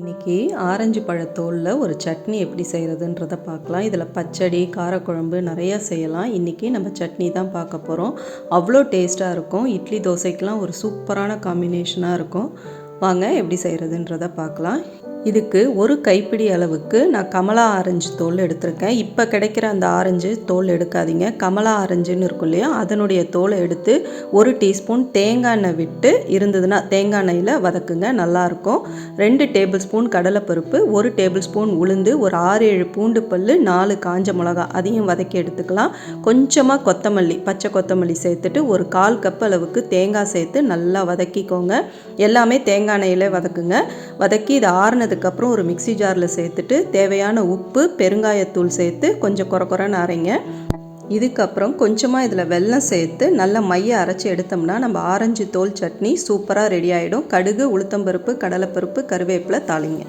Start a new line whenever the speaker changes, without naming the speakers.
இன்றைக்கி ஆரஞ்சு பழத்தோலில் ஒரு சட்னி எப்படி செய்கிறதுன்றதை பார்க்கலாம். இதில் பச்சடி, காரக்குழம்பு நிறையா செய்யலாம். இன்றைக்கி நம்ம சட்னி தான் பார்க்க போகிறோம். அவ்வளோ டேஸ்ட்டாக இருக்கும். இட்லி தோசைக்கெலாம் ஒரு சூப்பரான காம்பினேஷனாக இருக்கும். வாங்க எப்படி செய்கிறதுன்றதை பார்க்கலாம். இதுக்கு ஒரு கைப்பிடி அளவுக்கு நான் கமலா ஆரஞ்சு தோல் எடுத்திருக்கேன். இப்போ கிடைக்கிற அந்த ஆரஞ்சு தோல் எடுக்காதீங்க. கமலா ஆரஞ்சுன்னு இருக்கும் இல்லையா, அதனுடைய தோலை எடுத்து 1 டீஸ்பூன் தேங்காய் எண்ணெய் விட்டு இருந்ததுன்னா தேங்காய் எண்ணெயில் வதக்குங்க, நல்லாயிருக்கும். 2 டேபிள் ஸ்பூன் கடலைப்பருப்பு, 1 டேபிள் ஸ்பூன் உளுந்து, ஒரு 6-7 பூண்டு பல், 4 காஞ்ச மிளகா அதையும் வதக்கி எடுத்துக்கலாம். கொஞ்சமாக கொத்தமல்லி, பச்சை கொத்தமல்லி சேர்த்துட்டு ஒரு 1/4 கப் அளவுக்கு தேங்காய் சேர்த்து நல்லா வதக்கிக்கோங்க. எல்லாமே தேங்காய் எண்ணெயில் வதக்குங்க. வதக்கி இது ஆறுனதுக்கப்புறம் ஒரு மிக்சி ஜாரில் சேர்த்துட்டு தேவையான உப்பு, பெருங்காயத்தூள் சேர்த்து கொஞ்சம் கொரன்னு அரைங்க. இதுக்கப்புறம் கொஞ்சமாக இதில் வெல்லம் சேர்த்து நல்லா மைய அரைச்சி எடுத்தோம்னா நம்ம ஆரஞ்சு தோல் சட்னி சூப்பராக ரெடி ஆகிடும். கடுகு, உளுத்தம்பருப்பு, கடலைப்பருப்பு, கருவேப்பிலை தாளிங்க.